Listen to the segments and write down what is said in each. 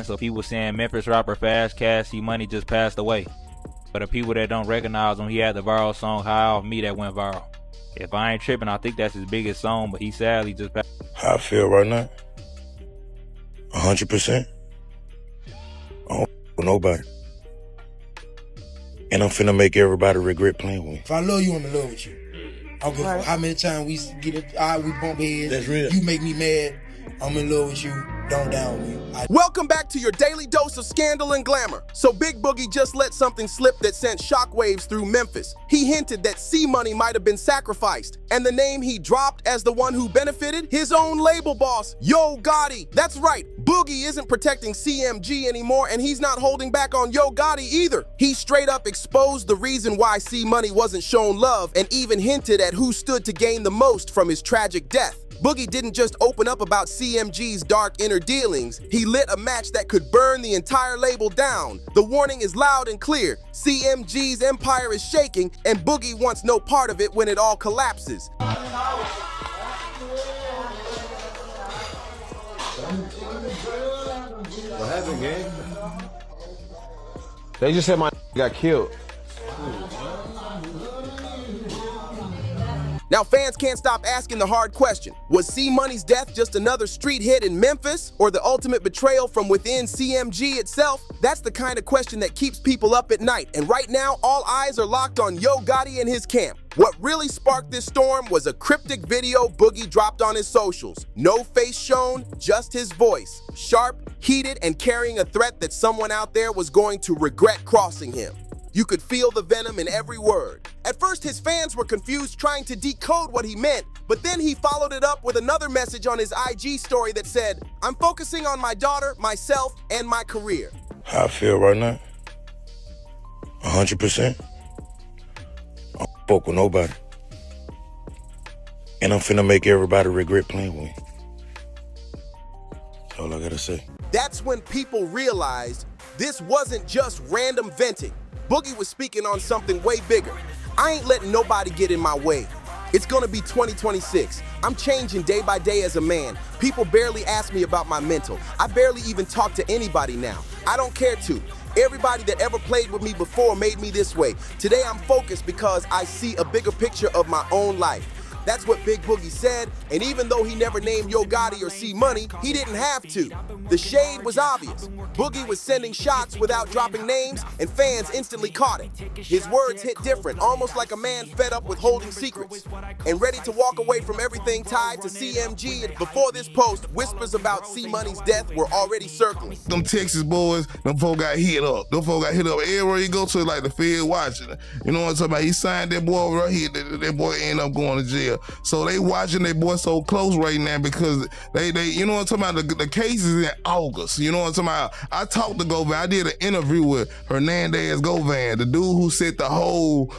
saying? So people saying Memphis rapper Fast Cash C Money just passed away. For the people that don't recognize him, he had the viral song High Off Me that went viral. If I ain't tripping, I think that's his biggest song, but he sadly just passed. How I feel right now? 100%. I don't with nobody. And I'm finna make everybody regret playing with me. If I love you, I'm in love with you. I don't give a fuck how many times we get it, we bump heads. That's real. You make me mad. I'm in love with you. Don't down me. Welcome back to your daily dose of scandal and glamour. So Big Boogie just let something slip that sent shockwaves through Memphis. He hinted that C Money might have been sacrificed, and the name he dropped as the one who benefited, his own label boss, Yo Gotti. That's right, Boogie isn't protecting CMG anymore, and he's not holding back on Yo Gotti either. He straight up exposed the reason why C Money wasn't shown love, and even hinted at who stood to gain the most from his tragic death. Boogie didn't just open up about CMG's dark inner dealings, he lit a match that could burn the entire label down. The warning is loud and clear. CMG's empire is shaking, and Boogie wants no part of it when it all collapses. What happened, gang? They just said my got killed. Now fans can't stop asking the hard question. Was C Money's death just another street hit in Memphis, or the ultimate betrayal from within CMG itself? That's the kind of question that keeps people up at night, and right now all eyes are locked on Yo Gotti and his camp. What really sparked this storm was a cryptic video Boogie dropped on his socials. No face shown, just his voice. Sharp, heated, and carrying a threat that someone out there was going to regret crossing him. You could feel the venom in every word. At first, his fans were confused trying to decode what he meant, but then he followed it up with another message on his IG story that said, "I'm focusing on my daughter, myself, and my career." How I feel right now? 100%. I don't fuck with nobody. And I'm finna make everybody regret playing with me. That's all I gotta say. That's when people realized this wasn't just random venting. Boogie was speaking on something way bigger. I ain't letting nobody get in my way. It's gonna be 2026. I'm changing day by day as a man. People barely ask me about my mental. I barely even talk to anybody now. I don't care to. Everybody that ever played with me before made me this way. Today I'm focused because I see a bigger picture of my own life. That's what Big Boogie said, and even though he never named Yo Gotti or C Money, he didn't have to. The shade was obvious. Boogie was sending shots without dropping names, and fans instantly caught it. His words hit different, almost like a man fed up with holding secrets and ready to walk away from everything tied to CMG. And before this post, whispers about C Money's death were already circling. Them Texas boys, them folk got hit up. Them folk got hit up everywhere you go to, like the field watching. You know what I'm talking about? He signed that boy right here. That boy ended up going to jail. So they watching their boy so close right now because they you know what I'm talking about? The case is in August. You know what I'm talking about? I talked to Govan. I did an interview with Hernandez Govan, the dude who set the whole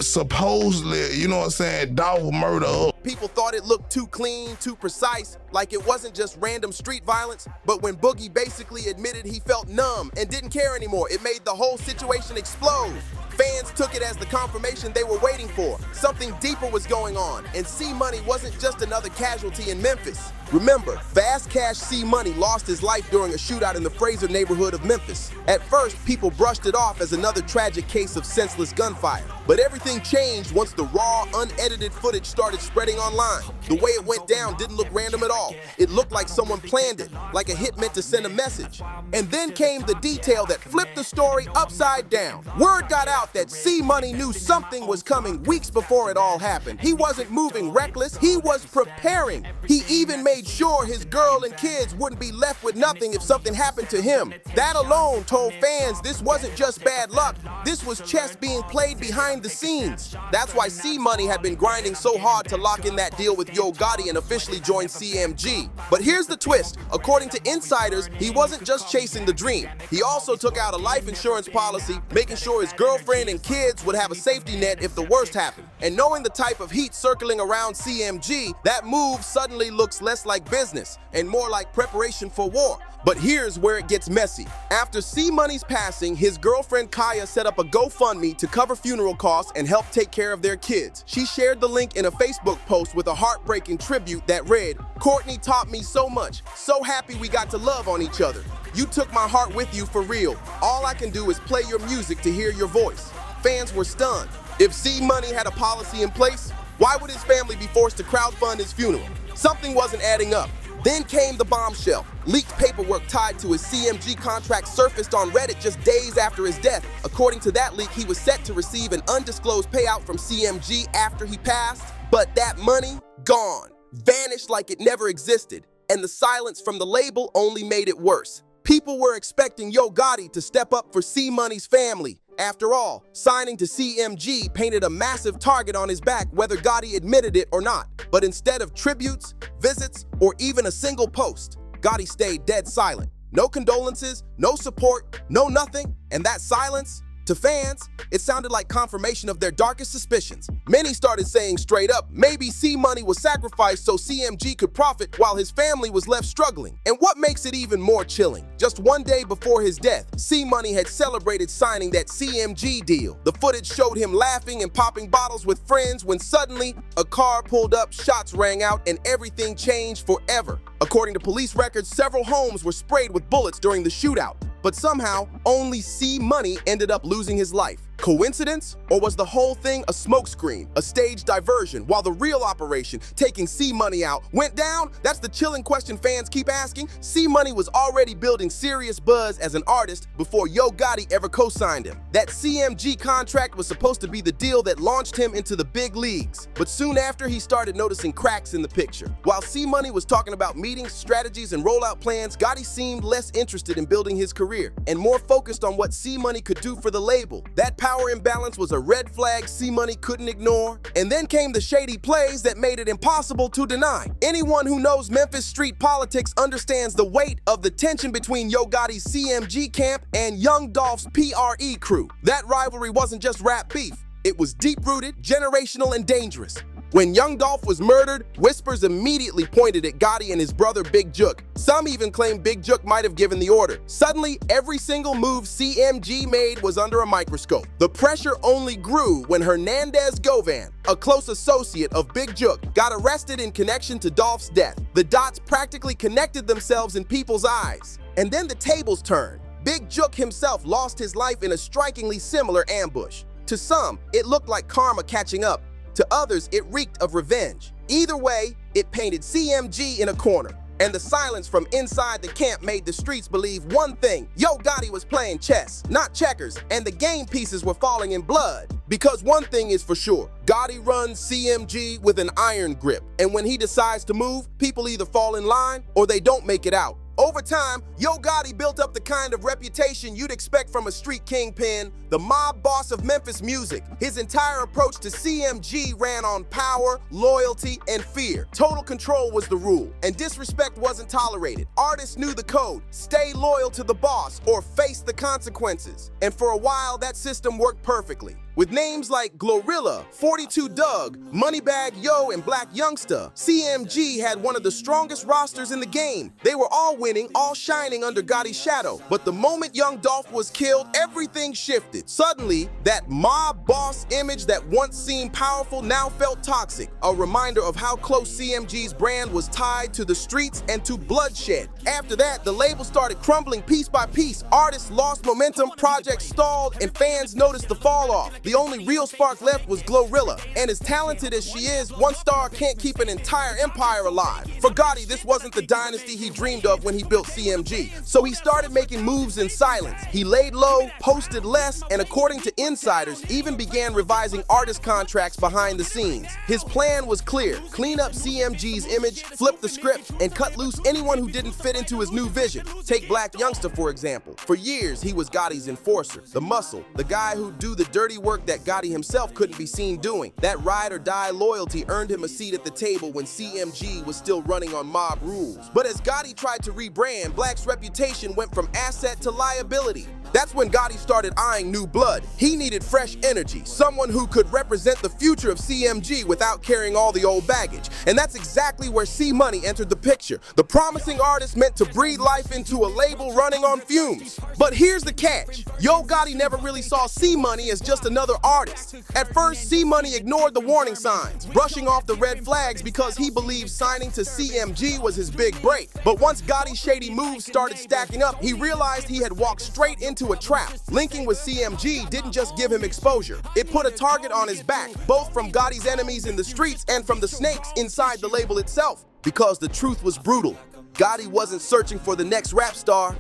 supposedly, you know what I'm saying, dog murder up. People thought it looked too clean, too precise, like it wasn't just random street violence, but when Boogie basically admitted he felt numb and didn't care anymore, it made the whole situation explode. Fans took it as the confirmation they were waiting for. Something deeper was going on, and C Money wasn't just another casualty in Memphis. Remember, Fast Cash C Money lost his life during a shootout in the Fraser neighborhood of Memphis. At first, people brushed it off as another tragic case of senseless gunfire. But everything changed once the raw, unedited footage started spreading online. The way it went down didn't look random at all. It looked like someone planned it, like a hit meant to send a message. And then came the detail that flipped the story upside down. Word got out that C Money knew something was coming weeks before it all happened. He wasn't moving reckless, he was preparing. He even made sure his girl and kids wouldn't be left with nothing if something happened to him. That alone told fans this wasn't just bad luck, this was chess being played behind the scenes. That's why C Money had been grinding so hard to lock in that deal with Yo Gotti and officially join CMG. But here's the twist. According to insiders, he wasn't just chasing the dream. He also took out a life insurance policy, making sure his girlfriend and kids would have a safety net if the worst happened. And knowing the type of heat circling around CMG, that move suddenly looks less like business and more like preparation for war. But here's where it gets messy. After C-Money's passing, his girlfriend Kaya set up a GoFundMe to cover funeral costs and help take care of their kids. She shared the link in a Facebook post with a heartbreaking tribute that read, "Courtney taught me so much. So happy we got to love on each other. You took my heart with you for real. All I can do is play your music to hear your voice." Fans were stunned. If C-Money had a policy in place, why would his family be forced to crowdfund his funeral? Something wasn't adding up. Then came the bombshell. Leaked paperwork tied to his CMG contract surfaced on Reddit just days after his death. According to that leak, he was set to receive an undisclosed payout from CMG after he passed, but that money, gone. Vanished like it never existed. And the silence from the label only made it worse. People were expecting Yo Gotti to step up for C-Money's family. After all, signing to CMG painted a massive target on his back whether Gotti admitted it or not. But instead of tributes, visits, or even a single post, Gotti stayed dead silent. No condolences, no support, no nothing, and that silence, to fans, it sounded like confirmation of their darkest suspicions. Many started saying straight up, maybe C-Money was sacrificed so CMG could profit while his family was left struggling. And what makes it even more chilling, just one day before his death, C-Money had celebrated signing that CMG deal. The footage showed him laughing and popping bottles with friends when suddenly a car pulled up, shots rang out, and everything changed forever. According to police records, several homes were sprayed with bullets during the shootout. But somehow, only C-Money ended up losing his life. Coincidence? Or was the whole thing a smokescreen, a staged diversion, while the real operation, taking C-Money out, went down? That's the chilling question fans keep asking. C-Money was already building serious buzz as an artist before Yo Gotti ever co-signed him. That CMG contract was supposed to be the deal that launched him into the big leagues. But soon after, he started noticing cracks in the picture. While C-Money was talking about meetings, strategies, and rollout plans, Gotti seemed less interested in building his career and more focused on what C-Money could do for the label. That power imbalance was a red flag C-Money couldn't ignore. And then came the shady plays that made it impossible to deny. Anyone who knows Memphis street politics understands the weight of the tension between Yo Gotti's CMG camp and Young Dolph's PRE crew. That rivalry wasn't just rap beef. It was deep-rooted, generational, and dangerous. When Young Dolph was murdered, whispers immediately pointed at Gotti and his brother Big Jook. Some even claimed Big Jook might have given the order. Suddenly, every single move CMG made was under a microscope. The pressure only grew when Hernandez Govan, a close associate of Big Jook, got arrested in connection to Dolph's death. The dots practically connected themselves in people's eyes. And then the tables turned. Big Jook himself lost his life in a strikingly similar ambush. To some, it looked like karma catching up. To others, it reeked of revenge. Either way, it painted CMG in a corner. And the silence from inside the camp made the streets believe one thing: Yo Gotti was playing chess, not checkers, and the game pieces were falling in blood. Because one thing is for sure, Gotti runs CMG with an iron grip. And when he decides to move, people either fall in line or they don't make it out. Over time, Yo Gotti built up the kind of reputation you'd expect from a street kingpin, the mob boss of Memphis music. His entire approach to CMG ran on power, loyalty, and fear. Total control was the rule, and disrespect wasn't tolerated. Artists knew the code: stay loyal to the boss or face the consequences. And for a while, that system worked perfectly. With names like Glorilla, 42 Doug, Moneybag Yo, and Black Youngsta, CMG had one of the strongest rosters in the game. They were all winning, all shining under Gotti's shadow. But the moment Young Dolph was killed, everything shifted. Suddenly, that mob boss image that once seemed powerful now felt toxic, a reminder of how close CMG's brand was tied to the streets and to bloodshed. After that, the label started crumbling piece by piece. Artists lost momentum, projects stalled, and fans noticed the fall off. The only real spark left was Glorilla, and as talented as she is, one star can't keep an entire empire alive. For Gotti, this wasn't the dynasty he dreamed of when he built CMG, so he started making moves in silence. He laid low, posted less, and according to insiders, even began revising artist contracts behind the scenes. His plan was clear: clean up CMG's image, flip the script, and cut loose anyone who didn't fit into his new vision. Take Black Youngsta, for example. For years, he was Gotti's enforcer, the muscle, the guy who'd do the dirty work that Gotti himself couldn't be seen doing. That ride or die loyalty earned him a seat at the table when CMG was still running on mob rules. But as Gotti tried to rebrand, Black's reputation went from asset to liability. That's when Gotti started eyeing new blood. He needed fresh energy, someone who could represent the future of CMG without carrying all the old baggage. And that's exactly where C-Money entered the picture. The promising artist meant to breathe life into a label running on fumes. But here's the catch. Yo Gotti never really saw C-Money as just another artist. At first, C-Money ignored the warning signs, brushing off the red flags because he believed signing to CMG was his big break. But once Gotti's shady moves started stacking up, he realized he had walked straight into a trap. Linking with CMG didn't just give him exposure. It put a target on his back, both from Gotti's enemies in the streets and from the snakes inside the label itself. Because the truth was brutal. Gotti wasn't searching for the next rap star.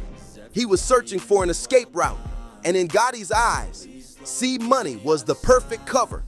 He was searching for an escape route. And in Gotti's eyes, C-Money was the perfect cover.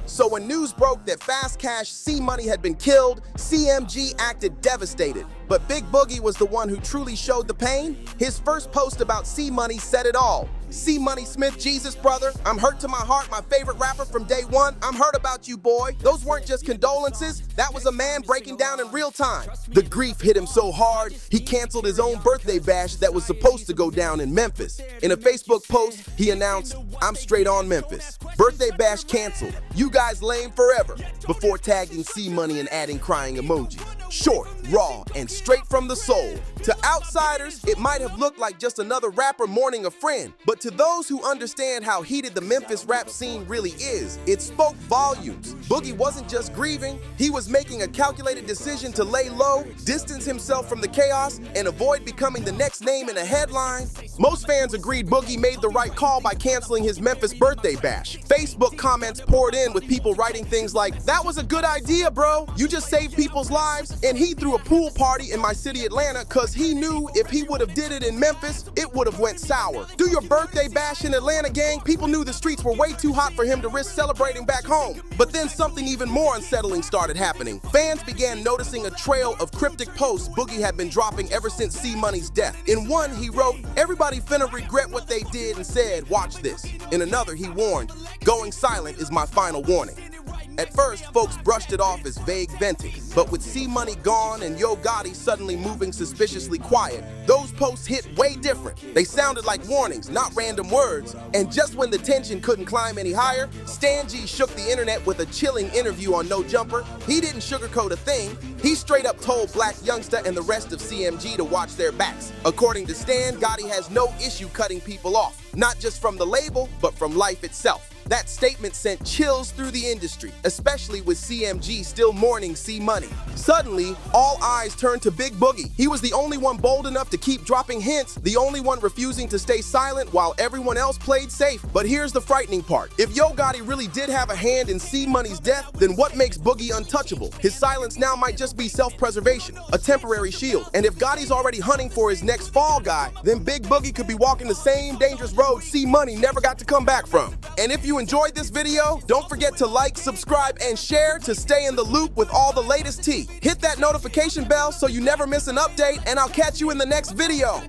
So when news broke that Fast Cash C-Money had been killed, CMG acted devastated. But Big Boogie was the one who truly showed the pain. His first post about C-Money said it all. C-Money Smith, Jesus brother, I'm hurt to my heart, my favorite rapper from day one. I'm hurt about you, boy. Those weren't just condolences. That was a man breaking down in real time. The grief hit him so hard, he canceled his own birthday bash that was supposed to go down in Memphis. In a Facebook post, he announced, I'm straight on Memphis. Birthday bash canceled. You guys lame forever. Before tagging C-Money and adding crying emojis. Short, raw, and straight from the soul. To outsiders, it might have looked like just another rapper mourning a friend. But to those who understand how heated the Memphis rap scene really is, it spoke volumes. Boogie wasn't just grieving, he was making a calculated decision to lay low, distance himself from the chaos, and avoid becoming the next name in a headline. Most fans agreed Boogie made the right call by canceling his Memphis birthday bash. Facebook comments poured in with people writing things like, that was a good idea, bro. You just saved people's lives. And he threw a pool party in my city, Atlanta, cause he knew if he would have did it in Memphis, it would have went sour. Do your birthday bash in Atlanta, gang. People knew the streets were way too hot for him to risk celebrating back home. But then something even more unsettling started happening. Fans began noticing a trail of cryptic posts Boogie had been dropping ever since C-Money's death. In one, he wrote, everybody finna regret what they did, and said, watch this. In another, he warned, going silent is my final warning. At first, folks brushed it off as vague venting, but with C-Money gone and Yo Gotti suddenly moving suspiciously quiet, those posts hit way different. They sounded like warnings, not random words. And just when the tension couldn't climb any higher, Stan G shook the internet with a chilling interview on No Jumper. He didn't sugarcoat a thing. He straight up told Black Youngsta and the rest of CMG to watch their backs. According to Stan, Gotti has no issue cutting people off, not just from the label, but from life itself. That statement sent chills through the industry, especially with CMG still mourning C-Money. Suddenly, all eyes turned to Big Boogie. He was the only one bold enough to keep dropping hints, the only one refusing to stay silent while everyone else played safe. But here's the frightening part. If Yo Gotti really did have a hand in C-Money's death, then what makes Boogie untouchable? His silence now might just be self-preservation, a temporary shield. And if Gotti's already hunting for his next fall guy, then Big Boogie could be walking the same dangerous road C-Money never got to come back from. And if you enjoyed this video, don't forget to like, subscribe, and share to stay in the loop with all the latest tea. Hit that notification bell so you never miss an update, and I'll catch you in the next video.